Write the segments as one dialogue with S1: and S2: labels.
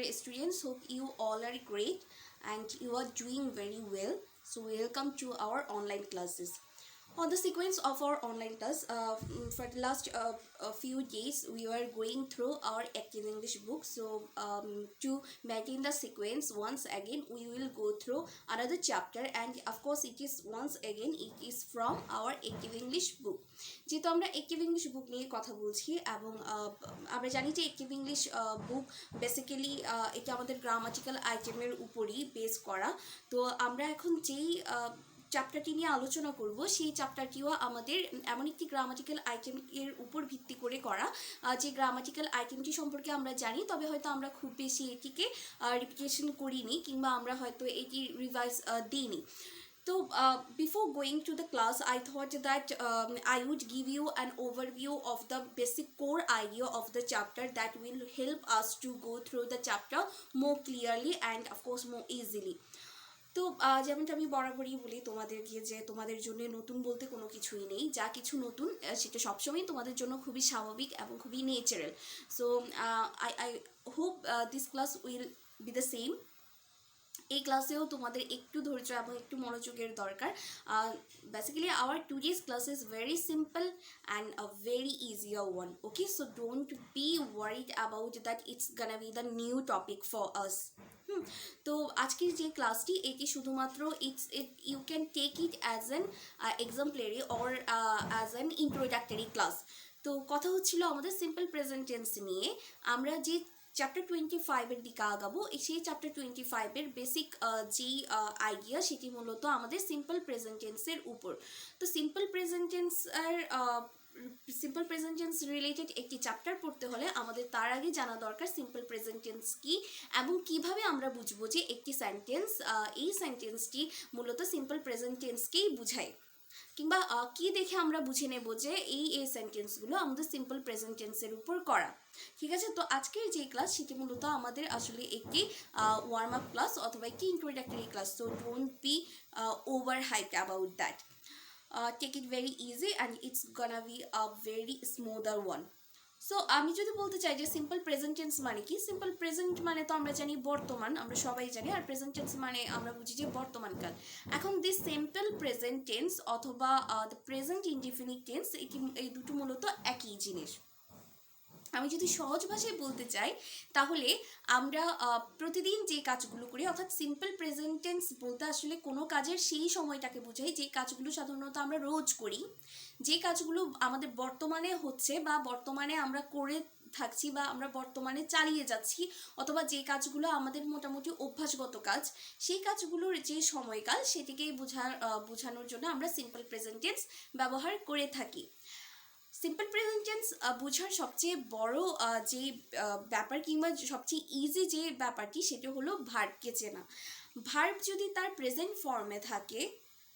S1: dear students, hope you all are great and you are doing very well. So welcome to our online classes. On the sequence of our online class, for the last few days, we were going through our active English book. So to maintain the sequence, once again, we will go through another chapter, and of course, it is once again, it is from our active English book. যেহেতু আমরা active English book নিয়ে কথা বলছি এবং আমরা জানি যে active English book basically এটা আমাদের গ্রামাটিক্যাল আইটেমের উপরই বেস করা। তো আমরা এখন যেই চ্যাপ্টারটি নিয়ে আলোচনা করব সেই চ্যাপ্টারটিও আমাদের এমন একটি গ্রামাটিক্যাল আইটেম এর উপর ভিত্তি করে করা, যে গ্রামাটিক্যাল আইটেমটি সম্পর্কে আমরা জানি, তবে হয়তো আমরা খুব বেশি এটিকে রিপিটেশন করিনি কিংবা আমরা হয়তো এটি রিভাইজ দিইনি। So before going to the class, I thought that I would give you an overview of the basic core idea of the chapter that will help us to go through the chapter more clearly and of course more easily. তো যেমনটা আমি বরাবরই বলি তোমাদেরকে যে তোমাদের জন্য নতুন বলতে কোনো কিছুই নেই, যা কিছু নতুন সেটা সবসময় তোমাদের জন্য খুবই স্বাভাবিক এবং খুবই natural. So I hope this class will be the same. এই ক্লাসেও তোমাদের একটু ধৈর্য এবং একটু মনোযোগের দরকার। Basically our today's class is very simple and a very easier one. Okay, so don't be worried about that it's gonna be the new topic for us. তো আজকের যে ক্লাসটি এটি শুধুমাত্র you can take it as an exemplary or as an introductory class. তো কথা হচ্ছিল আমাদের সিম্পল প্রেজেন্ট টেন্স নিয়ে। আমরা যে চ্যাপ্টার 25-এর দিকে আগাবো, সেই চ্যাপ্টার 25-এর বেসিক যেই আইডিয়া সেটি মূলত আমাদের সিম্পল প্রেজেন্ট টেন্সের উপর। তো সিম্পল প্রেজেন্ট টেন্স রিলেটেড একটি চ্যাপ্টার পড়তে হলে আমাদের তার আগে জানা দরকার সিম্পল প্রেজেন্ট টেন্স কি এবং কিভাবে আমরা বুঝবো যে একটি সেন্টেন্স এই সেন্টেন্সটি মূলত সিম্পল প্রেজেন্ট টেন্সকেই বুঝায়, কিংবা কি দেখে আমরা বুঝে নেব যে এই সেন্টেন্সগুলো আমাদের সিম্পল প্রেজেন্ট টেন্সের উপর করা। ঠিক আছে, তো আজকের যে ক্লাস সেটি মূলত আমাদের আসলে একটি ওয়ার্ম আপ ক্লাস অথবা একটি introductory class. So don't be over hyped about that. Take it very easy and it's gonna be a very smoother one. So আমি যদি বলতে চাই যে সিম্পল প্রেজেন্ট টেন্স মানে কি, সিম্পল প্রেজেন্ট মানে তো আমরা জানি বর্তমান, আমরা সবাই জানি, আর প্রেজেন্ট টেন্স মানে আমরা বুঝি যে বর্তমানকাল। এখন দিস সিম্পল প্রেজেন্ট টেন্স অথবা দ্য প্রেজেন্ট ইনডিফিনিট টেন্স, এই দুটো মূলত একই জিনিস। আমি যদি সহজ ভাষায় বলতে চাই তাহলে আমরা প্রতিদিন যে কাজগুলো করি, অর্থাৎ সিম্পল প্রেজেন্ট টেন্স বলতে আসলে কোনো কাজের সেই সময়টাকে বোঝাই যে কাজগুলো সাধারণত আমরা রোজ করি, যে কাজগুলো আমাদের বর্তমানে হচ্ছে বা বর্তমানে আমরা করে থাকছি বা আমরা বর্তমানে চালিয়ে যাচ্ছি, অথবা যে কাজগুলো আমাদের মোটামুটি অভ্যাসগত কাজ, সেই কাজগুলোর যে সময়কাল সেটিকেই বোঝানোর জন্য আমরা সিম্পল প্রেজেন্ট টেন্স ব্যবহার করে থাকি। সিম্পল প্রেজেন্ট টেন্স বোঝার সবচেয়ে বড় যে ব্যাপার কিংবা সবচেয়ে ইজি যে ব্যাপারটি সেটা হলো ভার্বকে চেনা। ভার্ব যদি তার প্রেজেন্ট ফর্মে থাকে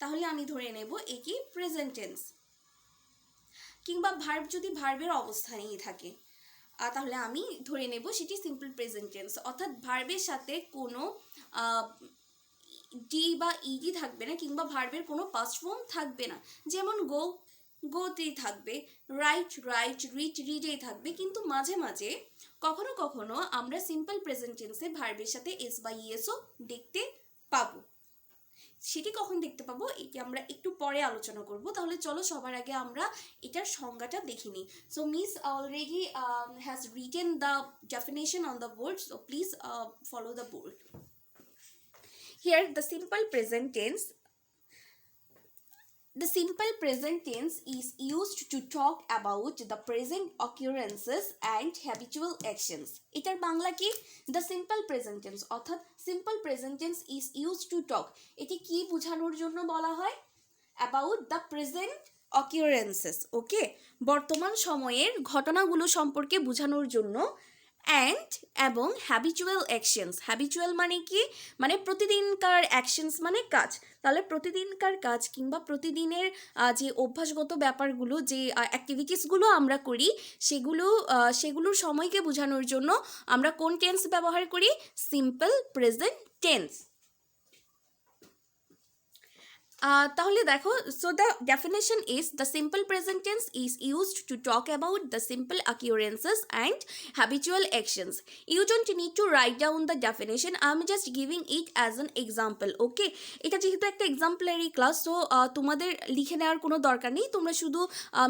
S1: তাহলে আমি ধরে নেব এটি প্রেজেন্ট টেন্স, কিংবা ভার্ব যদি ভার্বের অবস্থানেই থাকে তাহলে আমি ধরে নেব সেটি সিম্পল প্রেজেন্ট টেন্স। অর্থাৎ ভার্বের সাথে কোনো ডি বা ইডি থাকবে না, কিংবা ভার্বের কোনো পাস্ট ফর্ম থাকবে না। যেমন গো, গোতেই থাকবে, রাইট রিডেই থাকবে, কিন্তু মাঝে মাঝে কখনো কখনো আমরা সিম্পল প্রেজেন্ট টেন্সে ভার্বের সাথে এস বা ইএসও দেখতে পাবো। সেটি কখন দেখতে পাবো এটি আমরা একটু পরে আলোচনা করব। তাহলে চলো সবার আগে আমরা এটার সংজ্ঞাটা দেখে নিই। So miss already has written the definition on the board, so please follow the board. Here the simple present tense is used to talk about the present occurrences and habitual actions. এটার বাংলা কি? The simple present tense অর্থাৎ simple present tense is used to talk, এটি কি বোঝানোর জন্য বলা হয়? About the present occurrences, ওকে, বর্তমান সময়ের ঘটনাগুলো সম্পর্কে বোঝানোর জন্য। এবং হ্যাবিচুয়াল অ্যাকশনস, হ্যাবিচুয়াল মানে কি? মানে প্রতিদিনকার অ্যাকশনস মানে কাজ। তাহলে প্রতিদিনকার কাজ কিংবা প্রতিদিনের যে অভ্যাসগত ব্যাপারগুলো, যে অ্যাক্টিভিটিসগুলো আমরা করি সেগুলোর সময়কে বোঝানোর জন্য আমরা কোন টেন্স ব্যবহার করি? Simple present tense. তাহলে দেখো, so the definition is the simple present tense is used to talk about the simple occurrences and habitual actions. You don't need to write down the definition, I'm just giving it as an example. Okay, এটা যেহেতু একটা exemplary class, so তোমাদের লিখে নেওয়ার কোনো দরকার নেই, তোমরা শুধু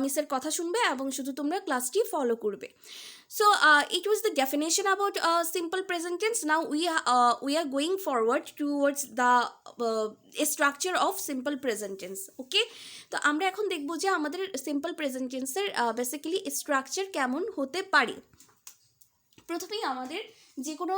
S1: মিসের কথা শুনবে এবং শুধু তোমরা ক্লাসটি ফলো করবে. So it was the definition about simple present tense. Now we are going forward towards the structure of simple present tense. Okay, তো আমরা এখন দেখব যে আমাদের সিম্পল প্রেজেন্ট টেন্সের বেসিক্যালি স্ট্রাকচার কেমন হতে পারে. প্রথমেই আমাদের যে কোনো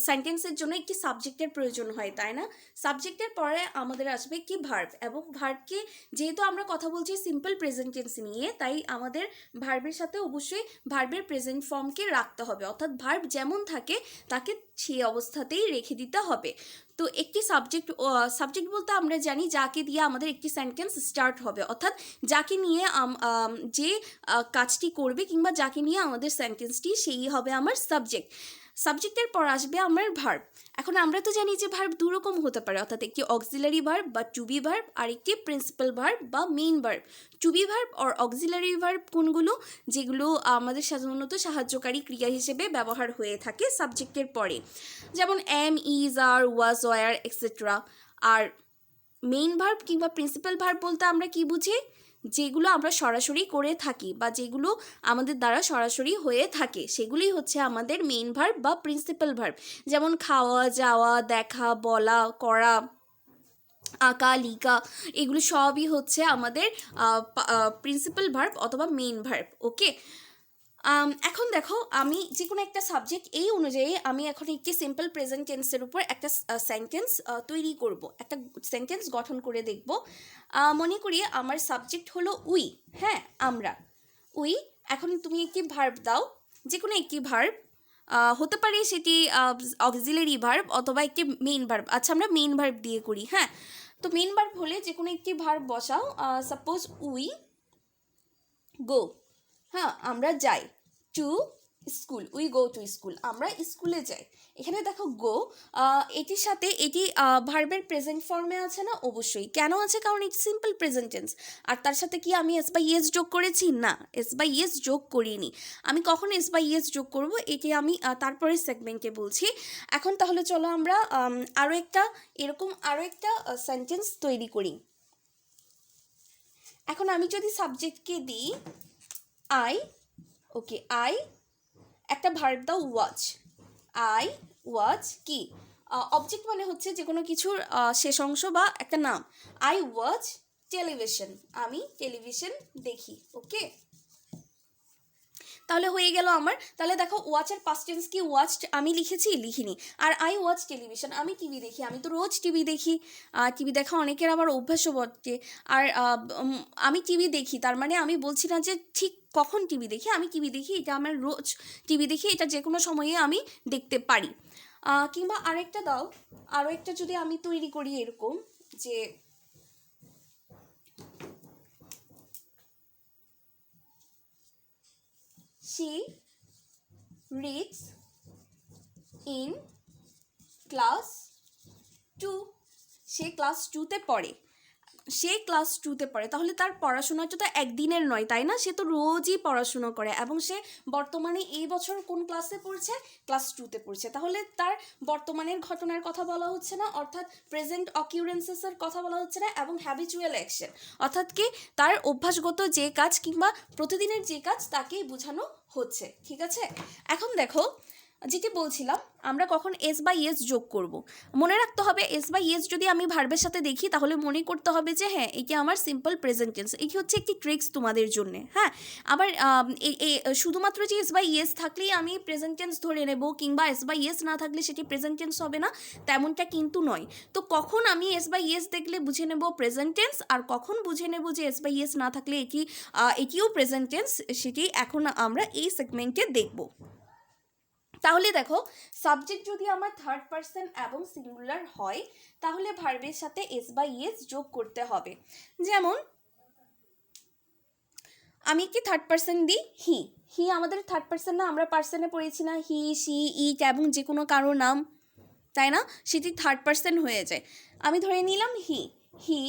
S1: সেন্টেন্সের জন্য একটি সাবজেক্টের প্রয়োজন হয়, তাই না? সাবজেক্টের পরে আমাদের আসবে কি ভার্ব, এবং ভার্বকে যেহেতু আমরা কথা বলছি সিম্পল প্রেজেন্ট টেন্স নিয়ে, তাই আমাদের ভার্বের সাথে অবশ্যই ভার্বের প্রেজেন্ট ফর্মকে রাখতে হবে, অর্থাৎ ভার্ব যেমন থাকে তাকে সেই অবস্থাতেই রেখে দিতে হবে. তো একটি সাবজেক্ট বলতে আমরা জানি যাকে দিয়ে আমাদের একটি সেন্টেন্স স্টার্ট হবে, অর্থাৎ যাকে নিয়ে যে কাজটি করবে কিংবা যাকে নিয়ে আমাদের সেন্টেন্সটি সেই হবে আমার সাবজেক্ট. সাবজেক্টের পর আসবে আমার ভার্ব. এখন আমরা তো জানি যে ভার্ব দুরকম হতে পারে, অর্থাৎ একটি অক্সিলারি ভার্ব বা টু বি ভার্ব আর একটি প্রিন্সিপাল ভার্ব বা main verb. To be verb আর অক্সিলারি ভার্ব কোনগুলো? যেগুলো আমাদের সাধারণত সাহায্যকারী ক্রিয়া হিসেবে ব্যবহার হয়ে থাকে সাবজেক্টের পরে, যেমন am, is, are, was, were etcetera. আর মেইন ভার্ব কিংবা প্রিন্সিপাল ভার্ব বলতে আমরা কি বুঝি? যেগুলো আমরা সরাসরি করে থাকি বা যেগুলো আমাদের দ্বারা সরাসরি হয়ে থাকে সেগুলোই হচ্ছে আমাদের মেইন ভার্ব বা প্রিন্সিপাল ভার্ব. যেমন খাওয়া, যাওয়া, দেখা, বলা, করা, আঁকা, লিখা, এগুলো সবই হচ্ছে আমাদের প্রিন্সিপাল ভার্ব অথবা মেইন ভার্ব. ওকে, এখন দেখো, আমি যে কোনো একটা সাবজেক্ট এই অনুযায়ী আমি এখন একটি সিম্পল প্রেজেন্ট টেন্সের উপর একটা সেন্টেন্স তৈরি করব, একটা সেন্টেন্স গঠন করে দেখব. মনে করি আমার সাবজেক্ট হলো উই. হ্যাঁ, আমরা উই. এখন তুমি একটি ভার্ব দাও, যে কোনো একটি ভার্ব হতে পারে, সেটি অক্সিলারি ভার্ব অথবা একটি মেইন ভার্ব. আচ্ছা, আমরা মেইন ভার্ব দিয়ে করি. হ্যাঁ, তো মেইন ভার্ব হলে যে কোনো একটি ভার্ব বসাও. Suppose we go. হ্যাঁ, আমরা যাই. To school, we go to school, আমরা স্কুলে যাই. এখানে দেখো গো, এটির সাথে এটি ভার্বের প্রেজেন্ট ফর্মে আছে না? অবশ্যই. কেন আছে? কারণ এটি সিম্পল প্রেজেন্ট টেন্স. আর তার সাথে কি আমি এস বাই ইয়েস যোগ করেছি? না, এস বাই ইয়েস যোগ করিনি. আমি কখন এস বাই ইয়েস যোগ করব এটি আমি তারপরে সেগমেন্টে বলছি. এখন তাহলে চলো আমরা আরও একটা সেন্টেন্স তৈরি করি. এখন আমি যদি সাবজেক্টকে দিই আই, ওকে, আই, একটা ভার্ব দাও ওয়াচ. আই ওয়াচ কি? অবজেক্ট মানে হচ্ছে যে কোনো কিছুর শেষ অংশ বা একটা নাম. আই ওয়াচ টেলিভিশন, আমি টেলিভিশন দেখি. ওকে, তাহলে হয়ে গেল আমার. তাহলে দেখো, ওয়াচের পাস্ট টেন্স কি? ওয়াচড আমি লিখেছি? লিখিনি. আর আই ওয়াচ টেলিভিশন, আমি টিভি দেখি, আমি তো রোজ টিভি দেখি. টিভি দেখা অনেকের আবার অভ্যাসও বটে. আর আমি টিভি দেখি, তার মানে আমি বলছি না যে ঠিক কখন টিভি দেখি. আমি টিভি দেখি, এটা আমার রোজ টিভি দেখি, এটা যে কোনো সময়ে আমি দেখতে পারি. কিংবা আরেকটা দাও, আরও একটা যদি আমি তৈরি করি এরকম, যে she reads in class 2. সে ক্লাস 2তে পড়ে. সে ক্লাস 2তে পড়ে, তাহলে তার পড়াশোনাটা তো একদিনের নয়, তাই না? সে তো রোজই পড়াশুনো করে, এবং সে বর্তমানে এই বছর কোন ক্লাসে পড়ছে? ক্লাস 2তে পড়ছে. তাহলে তার বর্তমানের ঘটনার কথা বলা হচ্ছে না, অর্থাৎ প্রেজেন্ট অকিউরেন্সেসের কথা বলা হচ্ছে না, এবং হ্যাবিচুয়াল অ্যাকশন অর্থাৎ কি তার অভ্যাসগত যে কাজ কিংবা প্রতিদিনের যে কাজ তাকেই বোঝানো হচ্ছে. ঠিক আছে, এখন দেখো যেটি বলছিলাম, আমরা কখন এস বাই এস যোগ করব. মনে রাখতে হবে, এস বাই এস যদি আমি ভার্বের সাথে দেখি তাহলে মনে করতে হবে যে হ্যাঁ, এটি আমার সিম্পল প্রেজেন্ট টেন্স. এটি হচ্ছে একটি ট্রিক্স তোমাদের জন্য. হ্যাঁ, আবার শুধুমাত্র যে এস বাই এস থাকলেই আমি প্রেজেন্ট টেন্স ধরে নেব, কিংবা এস বাই এস না থাকলে সেটি প্রেজেন্ট টেন্স হবে না, তেমনটা কিন্তু নয়. তো কখন আমি এস বাই এস দেখলে বুঝে নেব প্রেজেন্ট টেন্স, আর কখন বুঝে নেব যে এস বাই এস না থাকলে এটিও প্রেজেন্ট টেন্স, সেটি এখন আমরা এই সেগমেন্টে দেখব. তাহলে দেখো, সাবজেক্ট যদি আমার থার্ড পারসন এবং সিঙ্গুলার হয় তাহলে ভার্বের সাথে এস বাই এস যোগ করতে হবে. যেমন আমি একটি থার্ড পারসন দিই হি. হি আমাদের থার্ড পারসন না? আমরা পারসনে পড়েছি না? হি, শি, ইট এবং যে কোনো কারো নাম, তাই না? সেটি থার্ড পারসন হয়ে যায়. আমি ধরে নিলাম হি. হি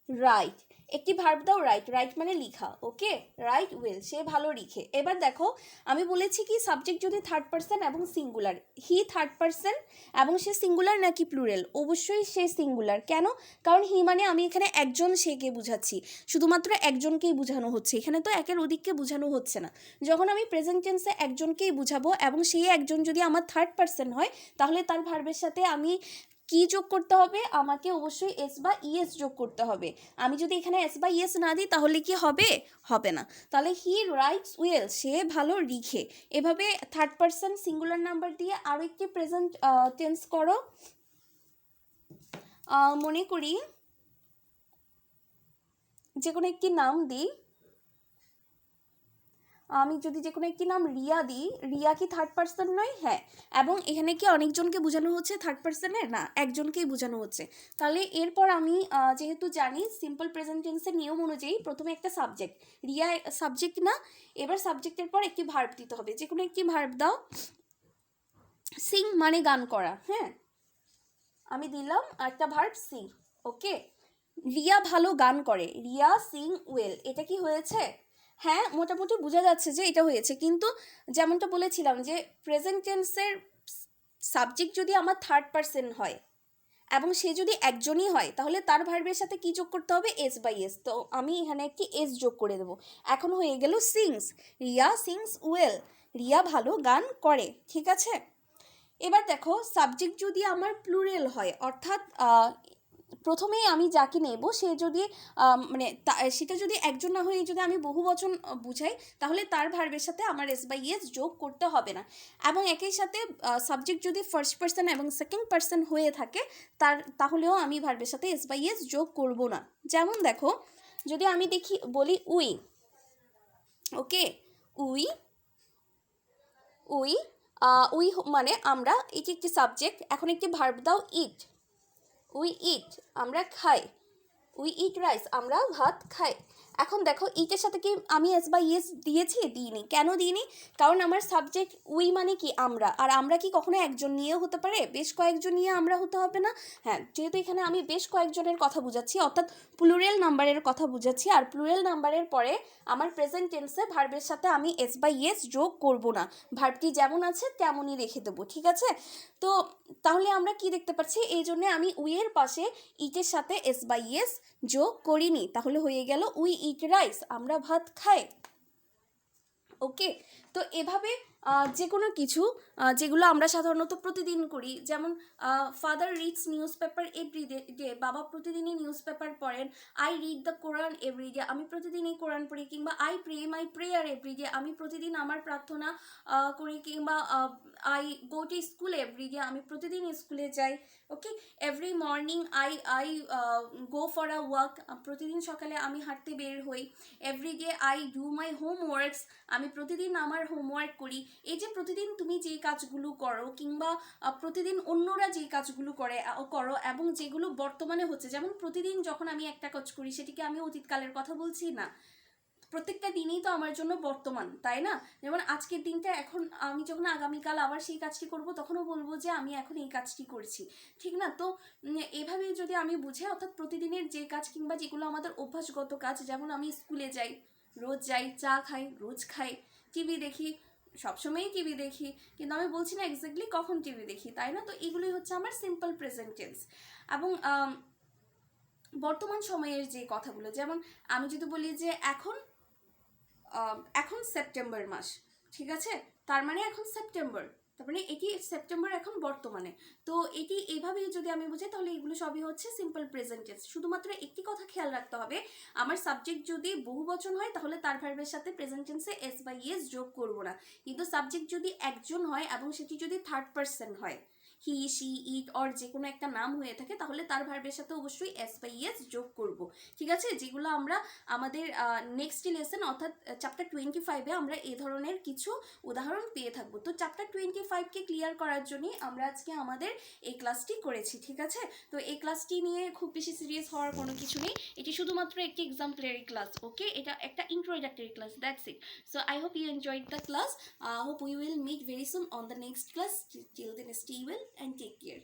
S1: রাইট, একটি ভার্ব দাও রাইট, রাইট মানে লিখা, ওকে, রাইট উইল, সে ভালো লিখে। এবার দেখো আমি বলেছি কি সাবজেক্ট যদি থার্ড পারসন এবং সিঙ্গুলার, হি থার্ড পারসন এবং সে সিঙ্গুলার নাকি প্লুরাল? অবশ্যই সে সিঙ্গুলার। কেন? কারণ হি মানে আমি এখানে একজন সেকে বুঝাচ্ছি, শুধুমাত্র একজনকেই বোঝানো হচ্ছে, এখানে তো একের অধিককে বোঝানো হচ্ছে না। যখন আমি প্রেজেন্ট টেন্সে একজনকেই বুঝাবো এবং সেই একজন যদি আমার থার্ড পারসন হয়, তাহলে তার ভার্বের সাথে আমি কি যোগ করতে হবে? আমাকে অবশ্যই এস বা ইএস যোগ করতে হবে। আমি যদি এখানে এস বা ইএস না দিই তাহলে কি হবে? হবে না। তাহলে হি রাইটস ওয়েল, সে ভালো লিখে। এভাবে থার্ড পারসন সিঙ্গুলার নাম্বার দিয়ে আরও একটি প্রেজেন্ট টেন্স করো। মনে করি যে কোনো একটি নাম দিই, আমি যদি যে কোনো একটি নাম রিয়া দিই, রিয়া কি থার্ড পারসন নয়? হ্যাঁ। এবং এখানে কি অনেকজনকে বোঝানো হচ্ছে থার্ড পারসনে? না, একজনকেই বোঝানো হচ্ছে। তাহলে এরপর আমি যেহেতু জানি সিম্পল প্রেজেন্ট টেন্সের নিয়ম অনুযায়ী প্রথমে একটা সাবজেক্ট, রিয়া সাবজেক্ট না, এবার সাবজেক্টের পর একটি ভার্ব দিতে হবে, যে কোনো একটি ভার্ব দাও। সিং মানে গান করা, হ্যাঁ, আমি দিলাম একটা ভার্ব সিং, ওকে। রিয়া ভালো গান করে, রিয়া সিং ওয়েল, এটা কি হয়েছে? হ্যাঁ, মোটামুটি বোঝা যাচ্ছে যে এটা হয়েছে, কিন্তু যেমনটা বলেছিলাম যে প্রেজেন্ট টেন্সের সাবজেক্ট যদি আমার থার্ড পারসন হয় এবং সে যদি একজনই হয়, তাহলে তার ভার্বের সাথে কি যোগ করতে হবে? S by S. তো আমি এখানে একটি এস যোগ করে দেবো। এখন হয়ে গেল sings, Riya sings well, Riya ভালো গান করে, ঠিক আছে। এবার দেখো সাবজেক্ট যদি আমার প্লুরাল হয়, অর্থাৎ প্রথমেই আমি যাকে নেব সে যদি মানে সেটা যদি একজন না হয়ে যদি আমি বহু বচন বুঝাই, তাহলে তার ভার্বের সাথে আমার এস বাই এস যোগ করতে হবে না। এবং একই সাথে সাবজেক্ট যদি ফার্স্ট পার্সন এবং সেকেন্ড পার্সন হয়ে থাকে তাহলেও আমি ভার্বের সাথে এস বাই এস যোগ করব না। যেমন দেখো যদি আমি বলি we, okay, we, we, we মানে আমরা, এটি একটি সাবজেক্ট। এখন একটি ভার্ব দাও ইট, উই ইট আমরা খাই, উই ইট রাইস আমরা ভাত খাই। এখন দেখো ইটের সাথে কি আমি এস বা ইয়েস দিয়েছি? দিইনি। কেন দিইনি? কারণ আমার সাবজেক্ট উই মানে কি আমরা, আর আমরা কি কখনো একজন নিয়েও হতে পারে? বেশ কয়েকজন নিয়ে আমরা হতে হবে না? হ্যাঁ, যেহেতু এখানে আমি বেশ কয়েকজনের কথা বুঝাচ্ছি, অর্থাৎ প্লুরাল নাম্বারের কথা বুঝাচ্ছি, আর প্লুরাল নাম্বারের পরে আমার প্রেজেন্ট টেন্সে ভার্বের সাথে আমি এস বা ইয়েস যোগ করব না, ভার্বটি যেমন আছে তেমনই রেখে দেবো, ঠিক আছে। তো তাহলে আমরা কি দেখতে পাচ্ছি? এই জন্য আমি উইয়ের পাশে ইটের সাথে এস বাই ইয়েস যোগ করিনি, তাহলে হয়ে গেল উই ইট রাইস আমরা ভাত খাই, ওকে। তো এভাবে যে কোনো কিছু যেগুলো আমরা সাধারণত প্রতিদিন করি, যেমন father reads newspaper every day, বাবা প্রতিদিনই নিউজ পেপার পড়েন। I read the Quran every day, আমি প্রতিদিনই কোরআন পড়ি। কিংবা I pray my prayer every day, আমি প্রতিদিন আমার প্রার্থনা করি। কিংবা I go to school every day, আমি প্রতিদিন স্কুলে যাই, okay. Every morning I I go for a walk, প্রতিদিন সকালে আমি হাঁটতে বের হই। Every day I do my homeworks, আমি প্রতিদিন আমার হোমওয়ার্ক করি। এই যে প্রতিদিন তুমি যে কাজগুলো করো, কিংবা প্রতিদিন অন্যরা যে কাজগুলো করো এবং যেগুলো বর্তমানে হচ্ছে, যেমন প্রতিদিন যখন আমি একটা কাজ করি সেটিকে আমি অতীতকালের কথা বলছি না, প্রত্যেকটা দিনই তো আমার জন্য বর্তমান, তাই না? যেমন আজকের দিনটা, এখন আমি যখন আগামীকাল আবার সেই কাজটি করব তখনও বলবো যে আমি এখন এই কাজটি করছি, ঠিক না? তো এভাবেই যদি আমি বুঝে, অর্থাৎ প্রতিদিনের যে কাজ কিংবা যেগুলো আমাদের অভ্যাসগত কাজ, যেমন আমি স্কুলে যাই, রোজ যাই, চা খাই, রোজ খাই, টিভি দেখি, সবসময়ই টিভি দেখি, কিন্তু আমি বলছি না এক্স্যাক্টলি কখন টিভি দেখি, তাই না? তো এগুলোই হচ্ছে আমার সিম্পল প্রেজেন্ট টেন্স। এবং বর্তমান সময়ের যে কথাগুলো, যেমন আমি যদি বলি যে এখন সেপ্টেম্বর মাস, ঠিক আছে, তার মানে এখন সেপ্টেম্বর, তার মানে এটি সেপ্টেম্বর এখন বর্তমানে। তো এটি এইভাবেই যদি আমি বুঝাই, তাহলে এগুলো সবই হচ্ছে সিম্পল প্রেজেন্ট টেন্স। শুধুমাত্র একটি কথা খেয়াল রাখতে হবে, আমার সাবজেক্ট যদি বহুবচন হয় তাহলে তার ভার্বের সাথে প্রেজেন্ট টেন্সে এস বা ইয়েস যোগ করব না, কিন্তু সাবজেক্ট যদি একজন হয় এবং সেটি যদি থার্ড পারসন হয়, হি শি ইট অর যে কোনো একটা নাম হয়ে থাকে, তাহলে তার ভার্বের সাথে অবশ্যই এস বা ইয়েস যোগ করব, ঠিক আছে। যেগুলো আমরা আমাদের নেক্সট লেসন অর্থাৎ চ্যাপ্টার 25-এ আমরা এই ধরনের কিছু উদাহরণ পেয়ে থাকবো। তো চ্যাপ্টার 25কে ক্লিয়ার করার জন্য আমরা আজকে আমাদের এই ক্লাসটি করেছি, ঠিক আছে। তো এই ক্লাসটি নিয়ে খুব বেশি সিরিয়াস হওয়ার কোনো কিছু নেই, এটি শুধুমাত্র একটি এক্সাম্পলারি ক্লাস, ওকে। এটা একটা introductory class, that's it. So I hope you enjoyed the class, hope we will meet very soon on the next class. Till then, stay well and take care.